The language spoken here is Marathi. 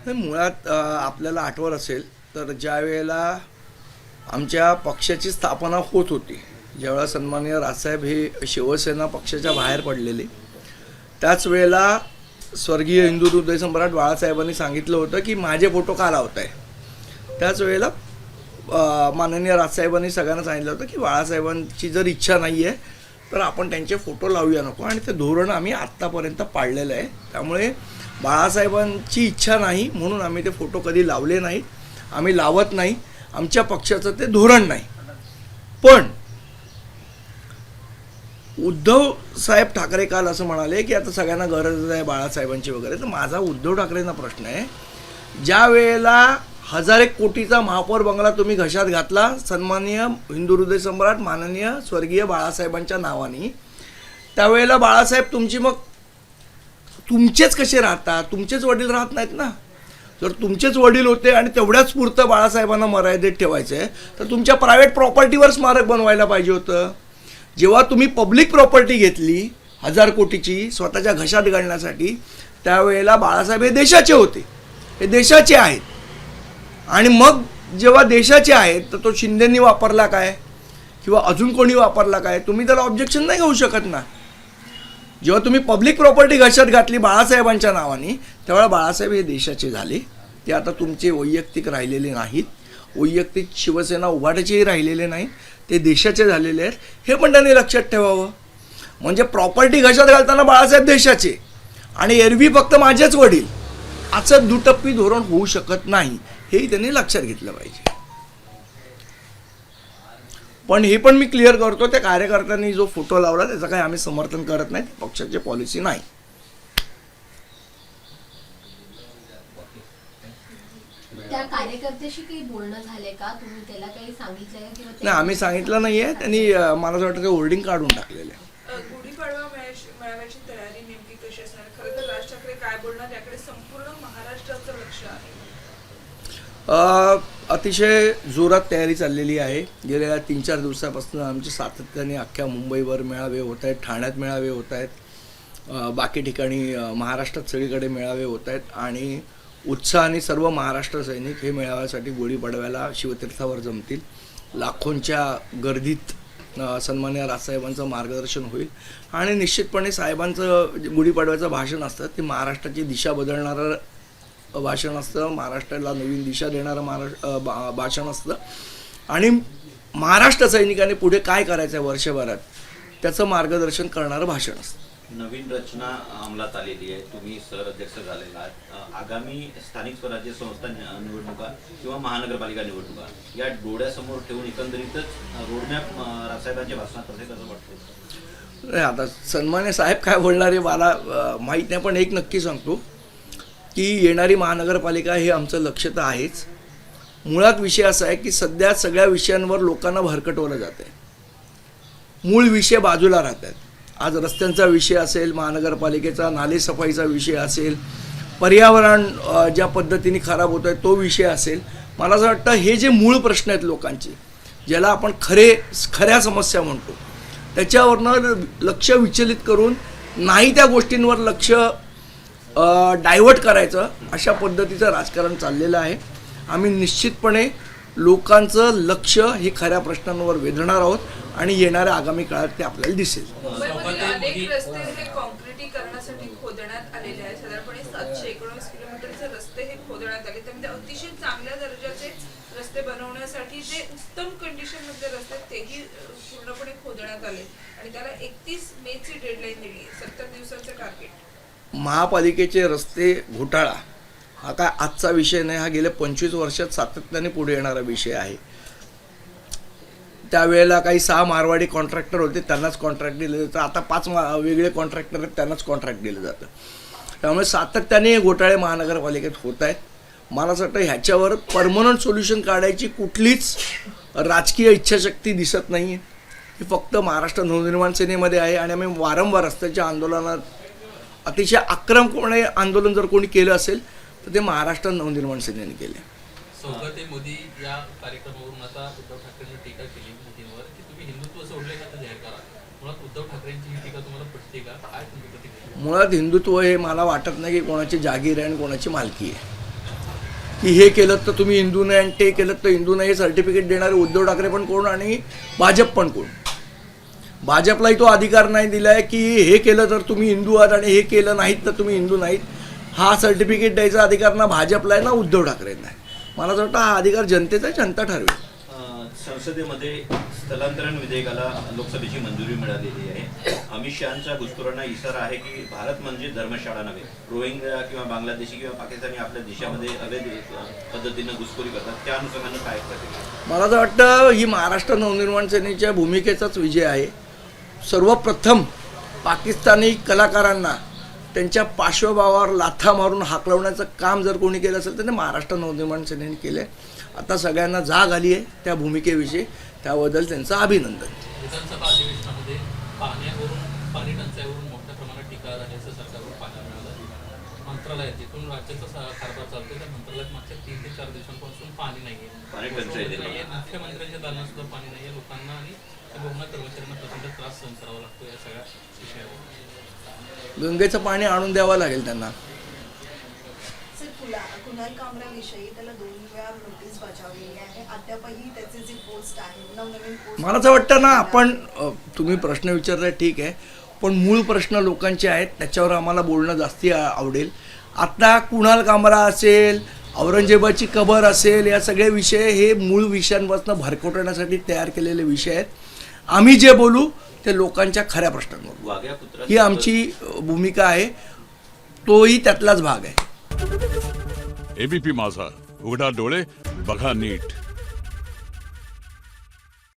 मुळात आपल्याला आठवत असेल तर ज्या वेळेला आमच्या पक्षाची स्थापना होत होती, ज्यावेळेला सन्माननीय राजसाहेब हे शिवसेना पक्षाच्या बाहेर पडलेले, त्याच वेळेला स्वर्गीय हिंदू हृदय सम्राट बाळासाहेबांनी सांगितलं होतं की माझे फोटो का लावत आहे. त्याच वेळेला माननीय राजसाहेबांनी सगळ्यांना सांगितलं होतं की बाळासाहेबांची जर इच्छा नाही आहे तर आपण त्यांचे फोटो लावूया नको, आणि ते धोरण आम्ही आत्तापर्यंत पाळलेलं आहे. त्यामुळे बाळासाहेबांची इच्छा नाही म्हणून आम्ही ते फोटो कधी लावले नाहीत, आम्ही लावत नाही, आमच्या पक्षाचं ते धोरण नाही. पण उद्धव साहेब ठाकरे काल असं म्हणाले की आता सगळ्यांना गरज आहे बाळासाहेबांची वगैरे. तर माझा उद्धव ठाकरेंना प्रश्न आहे, ज्या वेळेला 1000 कोटीचा महापौर बंगला तुम्ही घशात घातला सन्माननीय हिंदू हृदय सम्राट माननीय स्वर्गीय बाळासाहेबांच्या नावाने, त्यावेळेला बाळासाहेब तुमचेच कसे राहतात? तुमचेच वडील राहत नाहीत ना. जर तुमचेच वडील होते आणि तेवढ्याच पुरतं बाळासाहेबांना मर्यादित ठेवायचं आहे तर तुमच्या प्रायव्हेट प्रॉपर्टीवर स्मारक बनवायला पाहिजे होतं. जेव्हा तुम्ही पब्लिक प्रॉपर्टी घेतली 1000 कोटीची स्वतःच्या घशात घालण्यासाठी, त्यावेळेला बाळासाहेब हे देशाचे होते, हे देशाचे आहेत. आणि मग जेव्हा देशाचे आहेत तर तो शिंदेंनी वापरला काय किंवा अजून कोणी वापरला काय, तुम्ही त्याला ऑब्जेक्शन नाही घेऊ शकत ना. जेव्हा तुम्ही पब्लिक प्रॉपर्टी घशात घातली बाळासाहेबांच्या नावाने, त्यावेळेला बाळासाहेब हे देशाचे झाले. ते आता तुमचे वैयक्तिक राहिलेले नाहीत, वैयक्तिक शिवसेना उभाटाचेही राहिलेले नाहीत, ते देशाचे झालेले आहेत. हे पण त्यांनी लक्षात ठेवावं. म्हणजे प्रॉपर्टी घशात घालताना बाळासाहेब देशाचे आणि एरवी फक्त माझेच वडील, असं दुटप्पी धोरण होऊ शकत नाही, हेही त्यांनी लक्षात घेतलं पाहिजे. पण हे पण मी क्लिअर करतो, त्या कार्यकर्त्यांनी जो फोटो लावला त्याचं काही आम्ही समर्थन करत नाही, पक्षाची पॉलिसी नाही. त्या कार्यकर्त्याशी काही बोलणं झाले का? तुम्ही त्याला काही सांगितलं का किंवा नाही, आम्ही सांगितलं नाहीये. त्यांनी मला असं वाटतं ते होर्डिंग काढून टाकलेलं आहे. गुढीपाडवा मेळाव्याची तयारी नेमकी कशी असणार? खरं तर राज ठाकरे काय बोलणार याकडे संपूर्ण महाराष्ट्राचं लक्ष आहे. अतिशय जोरात तयारी चाललेली आहे. गेल्या 3-4 दिवसापासून आमचे सातत्याने अख्ख्या मुंबईवर मेळावे होत आहेत, ठाण्यात मेळावे होत आहेत, बाकी ठिकाणी महाराष्ट्रात सगळीकडे मेळावे होत आहेत. आणि उत्साहाने सर्व महाराष्ट्र सैनिक हे मेळाव्यासाठी गुढीपाडव्याला शिवतीर्थावर जमतील. लाखोंच्या गर्दीत सन्माननीय राजसाहेबांचं मार्गदर्शन होईल आणि निश्चितपणे साहेबांचं गुढीपाडव्याचं भाषण असतं ते महाराष्ट्राची दिशा बदलणारं भाषण असतं, महाराष्ट्राला नवीन दिशा देणारं भाषण असतं. आणि महाराष्ट्र सैनिकांनी पुढे काय करायचं आहे वर्षभरात त्याचं मार्गदर्शन करणारं भाषण असतं. नवीन रचना अंमलात आलेली आहे, तुम्ही सहअध्यक्ष झालेला आहात. आगामी स्थानिक स्वराज्य संस्था निवडणुका किंवा महानगरपालिका निवडणुका या डोळ्यासमोर ठेवून एकंदरीतच रोडमॅप राजसाहेबांच्या भाषणात असेल कसं वाटतं? नाही, आता सन्मान्य साहेब काय बोलणार आहे मला माहीत नाही, पण एक नक्की सांगतो की येणारी महानगरपालिका हे आमचं लक्ष तर आहेच. मुळात विषय असा आहे की सध्या सगळ्या विषयांवर लोकांना भरकटवलं जातं आहे, मूळ विषय बाजूला राहतात. आज रस्त्यांचा विषय असेल, महानगरपालिकेचा नालेसफाईचा विषय असेल, पर्यावरण ज्या पद्धतीने खराब होत आहे तो विषय असेल, मला असं वाटतं हे जे मूळ प्रश्न आहेत लोकांचे, ज्याला आपण खऱ्या समस्या म्हणतो, त्याच्यावरनं लक्ष विचलित करून नाही त्या गोष्टींवर लक्ष डायव्हर्ट करायचं अशा पद्धतीचं राजकारण चाललेलं आहे. आम्ही निश्चितपणे लोकांचं लक्ष हे खऱ्या प्रश्नांवर वेधणार आहोत आणि येणाऱ्या आगामी काळात ते आपल्याला दिसेल. अनेक रस्ते हे काँक्रिटीकरणासाठी खोदण्यात आलेले आहेत. साधारणपणे 719 किलोमीटरचे रस्ते हे खोदण्यात आले. त्यामध्ये अतिशय चांगल्या दर्जाचे रस्ते बनवण्यासाठी जे उत्तम कंडिशन मधले रस्ते तेही पूर्णपणे खोदण्यात आले आणि त्याला 31 मेची डेडलाईन दिली, 70 दिवसांचं टार्गेट. महापालिकेचे रस्ते घोटाळा हा काय आजचा विषय नाही, हा गेल्या 25 वर्षात सातत्याने पुढे येणारा विषय आहे. त्यावेळेला काही 6 मारवाडी कॉन्ट्रॅक्टर होते, त्यांनाच कॉन्ट्रॅक्ट दिलं जातं. आता 5 वेगळे कॉन्ट्रॅक्टर आहेत, त्यांनाच कॉन्ट्रॅक्ट दिलं जातं. त्यामुळे सातत्याने घोटाळे महानगरपालिकेत होत आहेत. मला असं वाटतं ह्याच्यावर परमनंट सोल्युशन काढायची कुठलीच राजकीय इच्छाशक्ती दिसत नाही आहे. ही फक्त महाराष्ट्र नवनिर्माण सेनेमध्ये आहे. आणि आम्ही वारंवार रस्त्याच्या आंदोलनात अतिशय आक्रमकपणे आंदोलन जर कोणी केलं असेल तर ते महाराष्ट्र नवनिर्माण सेनेने केले. सौगते मोदी या कार्यक्रमावरून आता उद्धव ठाकरेंनी टीका केली मोदींवर की तुम्ही हिंदुत्व सोडले का तर जाहीर करा. मुळात उद्धव ठाकरेंची ही टीका तुम्हाला पटते का? काय तुमची प्रतिक्रिया? मुळात हिंदुत्व हे मला वाटत नाही की कोणाची जागीर आहे आणि कोणाची मालकी आहे. की हे केलं तर तुम्ही हिंदू नाही आणि ते केलं तर हिंदू नाही, हे सर्टिफिकेट देणारे उद्धव ठाकरे पण कोण आणि भाजप पण कोण. भाजपलाही तो अधिकार नाही दिला आहे की हे केलं तर तुम्ही हिंदू आहात आणि हे केलं नाहीत तर तुम्ही हिंदू नाहीत. हा सर्टिफिकेट द्यायचा अधिकार ना भाजपला आहे ना उद्धव ठाकरेंना आहे. मला असं वाटतं हा अधिकार जनतेचा आहे, जनता ठरवेल. संसदेमध्ये स्थलांतरण विधेयकाला लोकसभेची मंजुरी मिळालेली आहे. अमित शहांचा घुसखोरांना इशारा आहे की भारत म्हणजे धर्मशाळा नव्हे. रोहिंग्या किंवा बांगलादेशी किंवा पाकिस्तानी आपल्या देशामध्ये अवैध पद्धतीनं घुसखोरी करतात, त्या अनुषंगानं काय करते? मला असं वाटतं ही महाराष्ट्र नवनिर्माण सेनेच्या भूमिकेचाच विजय आहे. सर्वप्रथम पाकिस्तानी कलाकारांना त्यांच्या पार्श्वभावावर लाथा मारून हाकलवण्याचं काम जर कोणी केलं असेल तर ते महाराष्ट्र नवनिर्माण सेनेने केलं आहे. आता सगळ्यांना जाग आली आहे त्या भूमिकेविषयी, त्याबद्दल त्यांचं अभिनंदन. विधानसभा अधिवेशनामध्ये पाणी टंचाईवरून मोठ्या प्रमाणात टीका झाली असं सरकारवर पाहायला मिळालं. मंत्रालयात जिथून राज्याचा कारभार चालतो त्या मंत्रालयात मागच्या 3 ते 4 दिवसांपासून पाणी नाहीये. पाणी टंचाई नाहीये, मुख्यमंत्र्यांच्या दालनात सुद्धा पाणी नाहीये. लोकांना आणि गृह कर्मचाऱ्यांना प्रचंड त्रास सहन करावा लागतो या सगळ्या विषयावर. गंगेचं पाणी आणून द्यावं लागेल त्यांना. कुणाल कामराविषयी त्याला 2 वेळा नोटीस बजावलेली आहे. अद्यापही त्याचे जे पोस्ट आहे, नवनवीन पोस्ट, मला असं वाटतं ना, आपण तुम्ही प्रश्न विचारलाय ठीक आहे, पण मूळ प्रश्न लोकांचे आहेत त्याच्यावर आम्हाला बोलणं जास्ती आवडेल. आता कुणाल कामरा असेल, औरंगजेबाची कबर असेल, या सगळे विषय हे मूळ विषयांपासून भरकटवण्यासाठी तयार केलेले विषय आहेत. आम्ही जे बोलू ते लोकांच्या खऱ्या प्रश्नांवर, वाघ्या पुत्र ही आमची भूमिका आहे. तोही त्यातलाच भाग आहे. एबीपी माझा, उघडा डोळे बघा नीट.